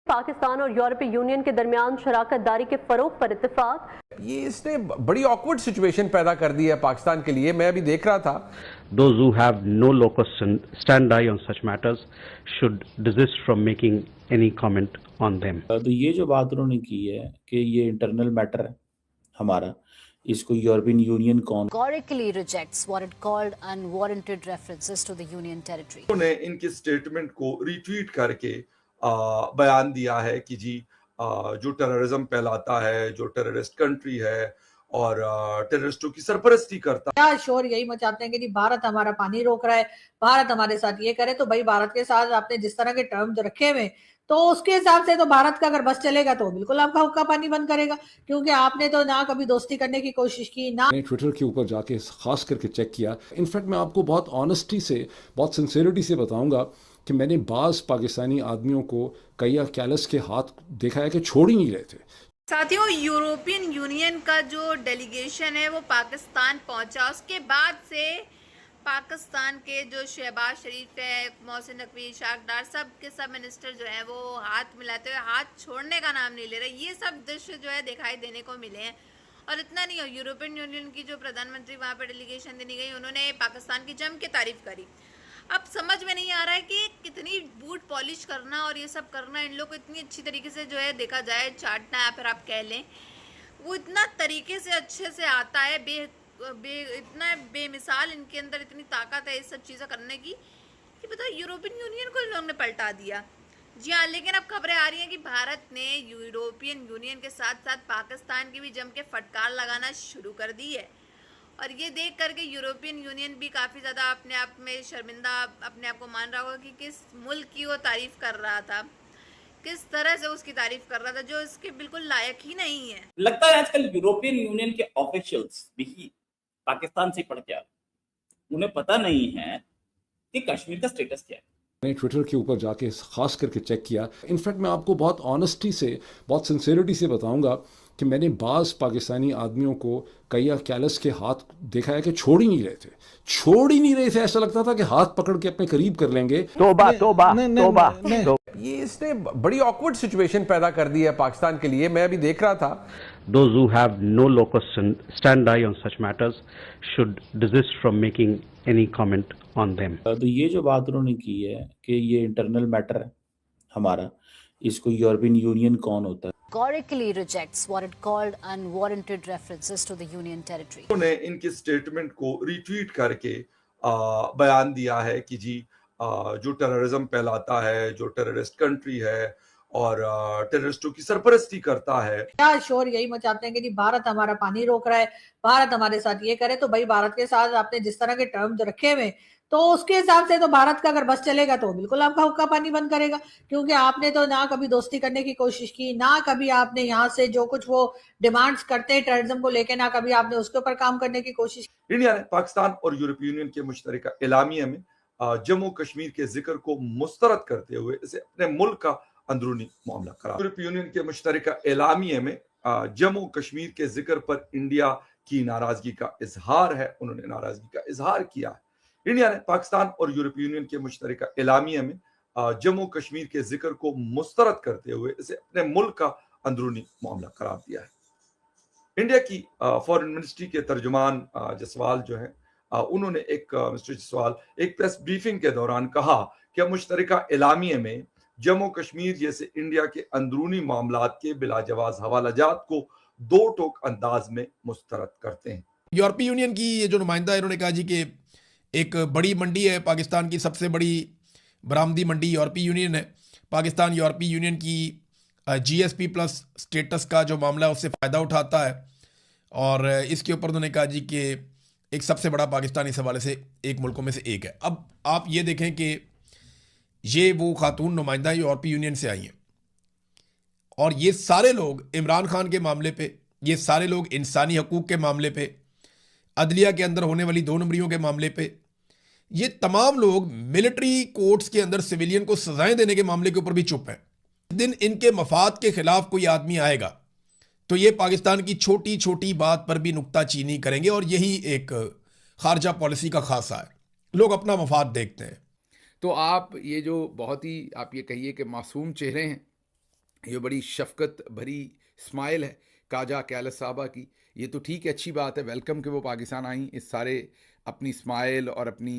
पाकिस्तान और यूरोपीय यूनियन के दरमियान शराकत दारी के फरोग पर इत्तेफाक। ये इसने बड़ी ऑकवर्ड सिचुएशन पैदा कर दी है पाकिस्तान के लिए। मैं अभी देख रहा था, Those who have no locus standi on such matters should desist from making any comment on them. तो ये जो बात उन्होंने की है कि ये इंटरनल मैटर है हमारा, इसको European union categorically rejects what it called unwarranted references to the union territory. उन्होंने इनके स्टेटमेंट को रीट्वीट करके बयान दिया है कि जी जो टेररिज्म फैलाता है, जो टेररिस्ट कंट्री है और टेररिस्टों की सरपरस्ती करता क्या शोर यही मचाते हैं कि जी भारत हमारा पानी रोक रहा है, भारत हमारे साथ ये करे। तो भाई भारत के साथ आपने जिस तरह के टर्म्स रखे हुए तो उसके हिसाब से तो भारत का अगर बस चलेगा तो बिल्कुल आपका हुक्का पानी बंद करेगा, क्योंकि आपने तो ना कभी दोस्ती करने की कोशिश की ना। मैंने ट्विटर के ऊपर जाके खास करके चेक किया। इनफैक्ट मैं आपको बहुत ऑनेस्टी से, बहुत सिंसेरिटी से बताऊंगा कि मैंने बाज़ पाकिस्तानी आदमियों को कैया कैलस के हाथ देखा है कि छोड़ ही नहीं रहे थे। साथियों, यूरोपियन यूनियन का जो डेलीगेशन है वो पाकिस्तान पहुंचा, उसके बाद से पाकिस्तान के जो शहबाज शरीफ है, मोहसिन नकवी, इशाक डार, सब के सब मिनिस्टर जो है वो हाथ मिलाते हुए हाथ छोड़ने का नाम नहीं ले रहे। ये सब दृश्य जो है दिखाई देने को मिले हैं। और इतना नहीं हो, यूरोपियन यूनियन की जो प्रधानमंत्री वहाँ पर डेलीगेशन देने गई, उन्होंने पाकिस्तान की जम के तारीफ करी। अब समझ में नहीं आ रहा है कि कितनी बूट पॉलिश करना और ये सब करना इन लोग को इतनी अच्छी तरीके से जो है देखा जाए चाटना, या फिर आप कह लें वो इतना तरीके से अच्छे से आता है, इतना बेमिसाल इनके अंदर इतनी ताकत है इस सब चीज़ें करने की कि बताओ यूरोपियन यूनियन को इन लोगों ने पलटा दिया। जी हाँ, लेकिन अब खबरें आ रही हैं कि भारत ने यूरोपियन यूनियन के साथ साथ पाकिस्तान की भी जम के फटकार लगाना शुरू कर दी है। और ये देख करके यूरोपियन यूनियन भी काफ़ी ज़्यादा अपने आप में शर्मिंदा अपने आप को मान रहा होगा कि किस मुल्क की वो तारीफ़ कर रहा था, किस तरह से उसकी तारीफ़ कर रहा था जो इसके बिल्कुल लायक ही नहीं है। लगता है आजकल यूरोपियन यूनियन के ऑफिशियल्स भी पाकिस्तान से पढ़ के आ रहे, उन्हें पता नहीं है कि कश्मीर का स्टेटस क्या है। मैंने ट्विटर के ऊपर जाके खास करके चेक किया। इनफैक्ट मैं आपको बहुत ऑनेस्टी से, बहुत सिंसेरिटी से बताऊंगा कि मैंने बाज़ पाकिस्तानी आदमियों को कैया कैलस के हाथ देखा है कि छोड़ ही नहीं रहे थे, छोड़ ही नहीं रहे थे। ऐसा लगता था कि हाथ पकड़ के अपने करीब कर लेंगे। तौबा तौबा तौबा। ये इसने बड़ी ऑकवर्ड सिचुएशन पैदा कर दी है पाकिस्तान के लिए। मैं अभी देख रहा था, Those who have no locus standi on such matters should desist from making any comment on them. तो ये जो बात उन्होंने की है कि ये इंटरनल मैटर है हमारा, इसको यूरोपियन यूनियन कौन होता है, Categorically rejects what it called unwarranted references to the union territory. उन्होंने इनके स्टेटमेंट को रीट्वीट करके बयान दिया है कि जी जो टेररिज्म फैलाता है, जो टेररिस्ट कंट्री है और टेररिस्टों की सरपरस्ती करता है। क्या शोर यही मचाते हैं कि जी भारत हमारा पानी रोक रहा है, भारत हमारे साथ ये करे। तो भाई भारत के साथ आपने जिस तरह के टर्म्स रखे हुए तो उसके हिसाब से तो भारत का अगर बस चलेगा तो बिल्कुल आपका हुक्का पानी बंद करेगा, क्योंकि आपने तो ना कभी दोस्ती करने की कोशिश की, ना कभी आपने यहाँ से जो कुछ वो डिमांड्स करते हैं टेररिज्म को लेकर, ना कभी आपने उसके ऊपर काम करने की कोशिश की। इंडिया ने पाकिस्तान और यूरोपीय यूनियन के मुश्तरका एलामिया में जम्मू कश्मीर के जिक्र को मुस्तरद करते हुए इसे अपने मुल्क का अंदरूनी मामला करार। यूरोपीय यूनियन के मुश्तरका एलामिया में जम्मू कश्मीर के जिक्र पर इंडिया की नाराजगी का इजहार है। उन्होंने नाराजगी का इजहार किया है। इंडिया ने पाकिस्तान और यूरोपीय यूनियन के मुश्तरका एलामिया में जम्मू कश्मीर के जिक्र को मुस्तरद करते हुए इसे अपने मुल्क का अंदरूनी मामला करार दिया है। इंडिया की फॉरेन मिनिस्ट्री के तर्जुमान जसवाल जो है, उन्होंने मिस्टर जसवाल एक प्रेस ब्रीफिंग के दौरान कहा कि मुश्तरका एलामिया में जम्मू कश्मीर जैसे इंडिया के अंदरूनी मामलात के बिलाजवाज हवालाजात को दो टोक अंदाज में मुस्तरद करते हैं। यूरोपीय यूनियन की ये जो नुमाइंदा है, इन्होंने कहा जी कि एक बड़ी मंडी है, पाकिस्तान की सबसे बड़ी बरामदी मंडी यूरोपीय यूनियन है। पाकिस्तान यूरोपीय यूनियन की GSP प्लस स्टेटस का जो मामला है उससे फ़ायदा उठाता है, और इसके ऊपर उन्होंने कहा जी कि एक सबसे बड़ा पाकिस्तान इस हवाले से एक मुल्कों में से एक है। अब आप ये देखें कि ये वो खातून नुमाइंदा यूरोपीय यूनियन से आई हैं, और ये सारे लोग इमरान खान के मामले पे, ये सारे लोग इंसानी हकूक़ के मामले पे, अदलिया के अंदर होने वाली 2 नंबरियों के मामले पे, ये तमाम लोग मिलिट्री कोर्ट्स के अंदर सिविलियन को सजाएं देने के मामले के ऊपर भी चुप हैं। जिस दिन इनके मफाद के खिलाफ कोई आदमी आएगा तो ये पाकिस्तान की छोटी छोटी बात पर भी नुक्ताचीनी करेंगे, और यही एक खारजा पॉलिसी का खासा है, लोग अपना मफाद देखते हैं। तो आप ये जो बहुत ही आप ये कहिए कि मासूम चेहरे हैं ये बड़ी शफकत भरी स्माइल है काजा कैलस साहबा की। ये तो ठीक है, अच्छी बात है, वेलकम कि वो पाकिस्तान आई इस सारे अपनी स्माइल और अपनी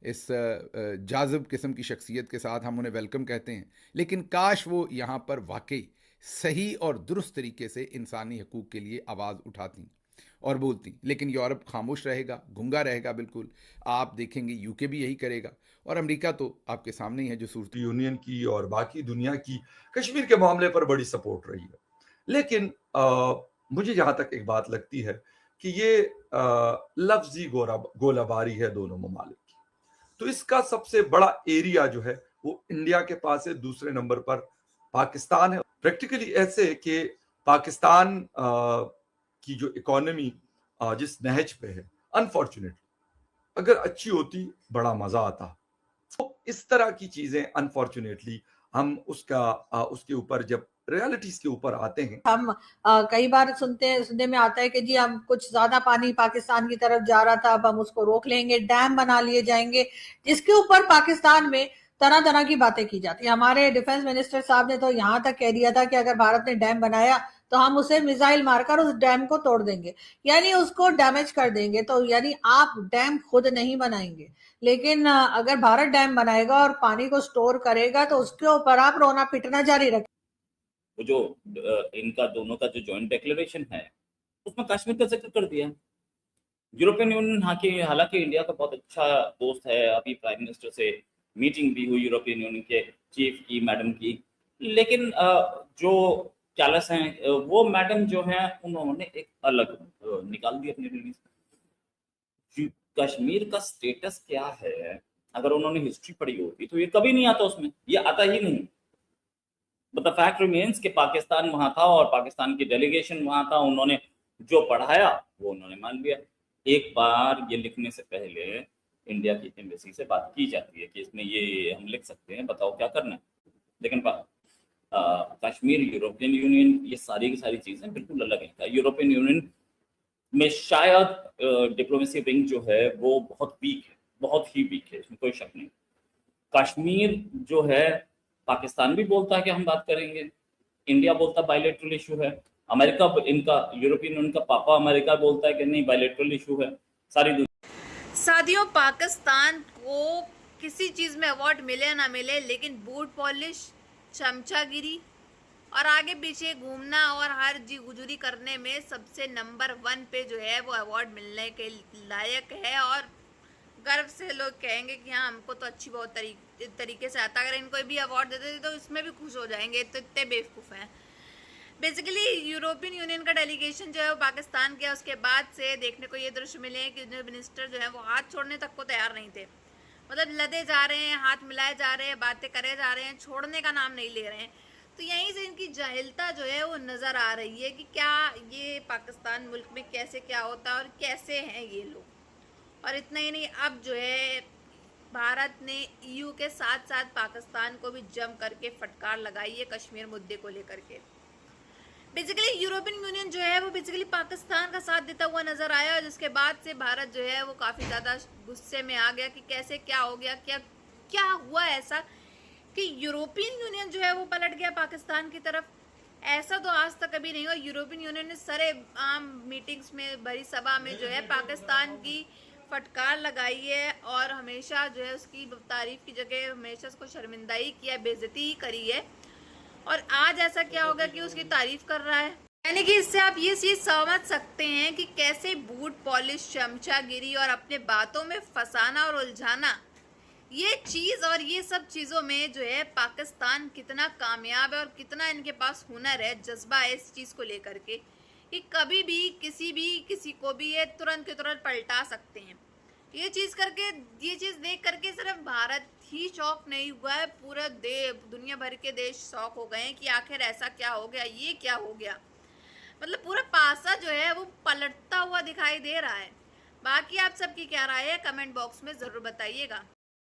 इस जाज़िब किस्म की शख्सियत के साथ, हम उन्हें वेलकम कहते हैं। लेकिन काश वो यहाँ पर वाकई सही और दुरुस्त तरीके से इंसानी हकूक़ के लिए आवाज़ उठाती और बोलती। लेकिन यूरोप खामोश रहेगा, गूंगा रहेगा बिल्कुल। आप देखेंगे यूके भी यही करेगा, और अमेरिका तो आपके सामने ही है जो सूरत यूनियन की और बाकी दुनिया की कश्मीर के मामले पर बड़ी सपोर्ट रही है। लेकिन मुझे जहां तक एक बात लगती है कि ये लफ्जी गोलाबारी है दोनों ममालिक की, तो इसका सबसे बड़ा एरिया जो है वो इंडिया के पास है, दूसरे नंबर पर पाकिस्तान है। प्रैक्टिकली ऐसे कि पाकिस्तान की जो इकोनॉमी जिस नहज पे है, अनफॉर्चुनेटली अगर अच्छी होती बड़ा मजा आता। तो इस तरह की चीजें अनफॉर्चुनेटली हम उसके ऊपर जब रियलिटीज के ऊपर आते हैं, हम कई बार सुनने में आता है कि जी हम कुछ ज्यादा पानी पाकिस्तान की तरफ जा रहा था, अब हम उसको रोक लेंगे, डैम बना लिए जाएंगे, जिसके ऊपर पाकिस्तान में तरह तरह की बातें की जाती है। हमारे डिफेंस मिनिस्टर साहब ने तो यहाँ तक कह दिया था कि अगर भारत ने डैम बनाया तो हम उसे मिसाइल मारकर उस डैम को तोड़ देंगे, यानी उसको डैमेज कर देंगे। तो यानी आप डैम खुद नहीं बनाएंगे, लेकिन अगर भारत डैम बनाएगा और पानी को स्टोर करेगा तो उसके ऊपर आप रोना पिटना जारी रखें। जो इनका दोनों का जो जॉइंट डिक्लेरेशन है उसमें कश्मीर का जिक्र कर दिया है। यूरोपियन यूनियन हालांकि इंडिया का बहुत अच्छा दोस्त है, अभी प्राइम मिनिस्टर से मीटिंग भी हुई यूरोपियन यूनियन के चीफ की, मैडम की, लेकिन जो कैलस हैं वो मैडम जो है उन्होंने एक अलग निकाल दी अपनी रिलीज। कश्मीर का स्टेटस क्या है, अगर उन्होंने हिस्ट्री पढ़ी होती तो ये कभी नहीं आता, उसमें ये आता ही नहीं। बट द फैक्ट रिमेन्स कि पाकिस्तान वहां था और पाकिस्तान की डेलीगेशन वहां था, उन्होंने जो पढ़ाया वो उन्होंने मान लिया। एक बार ये लिखने से पहले इंडिया की एम्बेसी से बात की जाती है कि इसमें ये हम लिख सकते हैं, बताओ क्या करना है। लेकिन कश्मीर, यूरोपियन यूनियन, ये सारी की सारी चीजें बिल्कुल अलग है। यूरोपियन यूनियन में शायद डिप्लोमेसी विंग जो है वो बहुत वीक है, बहुत ही वीक है, इसमें कोई शक नहीं। कश्मीर जो है पाकिस्तान भी बोलता है कि हम बात करेंगे, इंडिया बोलता है बायलैटरल इशू है, अमेरिका, इनका यूरोपियन यूनियन का पापा अमेरिका बोलता है कि नहीं बायलैटरल इशू है। सारी साथियों, पाकिस्तान को किसी चीज में अवार्ड मिले ना मिले, लेकिन बूट पॉलिश, चमचागिरी और आगे पीछे घूमना और हर जी गुजरी करने में सबसे नंबर 1 पे जो है वो अवार्ड मिलने के लायक है। और गर्व से लोग कहेंगे कि हाँ हमको तो अच्छी बहुत तरीके से आता। अगर इनको भी अवार्ड देते तो इसमें भी खुश हो जाएंगे, तो इतने बेवकूफ़ हैं। बेसिकली यूरोपियन यूनियन का डेलीगेशन जो है वो पाकिस्तान गया, उसके बाद से देखने को ये दृश्य मिले हैं कि मिनिस्टर जो है वो हाथ छोड़ने तक को तैयार नहीं थे। मतलब लदे जा रहे हैं, हाथ मिलाए जा रहे हैं, बातें करे जा रहे हैं, छोड़ने का नाम नहीं ले रहे हैं। तो यहीं से इनकी जाहिलता जो है वो नज़र आ रही है कि क्या ये पाकिस्तान मुल्क में कैसे क्या होता है और कैसे हैं ये लोग। और इतना ही नहीं, अब जो है भारत ने EU के साथ साथ पाकिस्तान को भी जम करके फटकार लगाई है कश्मीर मुद्दे को लेकर के। बेसिकली यूरोपियन यूनियन जो है वो बेसिकली पाकिस्तान का साथ देता हुआ नजर आया, और जिसके बाद से भारत जो है वो काफ़ी ज़्यादा गुस्से में आ गया कि कैसे क्या हो गया, क्या हुआ ऐसा कि यूरोपियन यूनियन जो है वो पलट गया पाकिस्तान की तरफ। ऐसा तो आज तक कभी नहीं हुआ। यूरोपियन यूनियन ने सारे आम मीटिंग्स में, बड़ी सभा में जो है पाकिस्तान की फटकार लगाई है और हमेशा जो है उसकी तारीफ की जगह हमेशा उसको शर्मिंदा ही किया, बेइज्जती ही करी है। और आज ऐसा क्या होगा कि उसकी तारीफ कर रहा है। यानी कि इससे आप ये चीज़ समझ सकते हैं कि कैसे बूट पॉलिश, चमचागिरी और अपने बातों में फंसाना और उलझाना, ये चीज़ और ये सब चीज़ों में जो है पाकिस्तान कितना कामयाब है और कितना इनके पास हुनर है, जज्बा है इस चीज़ को लेकर के कि कभी भी किसी को भी ये तुरंत के तुरंत पलटा सकते हैं। ये चीज़ देख करके सिर्फ भारत ही शौक नहीं हुआ है, पूरा दुनिया भर के देश शौक हो गए हैं कि आखिर ऐसा क्या हो गया, ये क्या हो गया। मतलब पूरा पासा जो है वो पलटता हुआ दिखाई दे रहा है। बाकी आप सबकी क्या राय है, कमेंट बॉक्स में ज़रूर बताइएगा।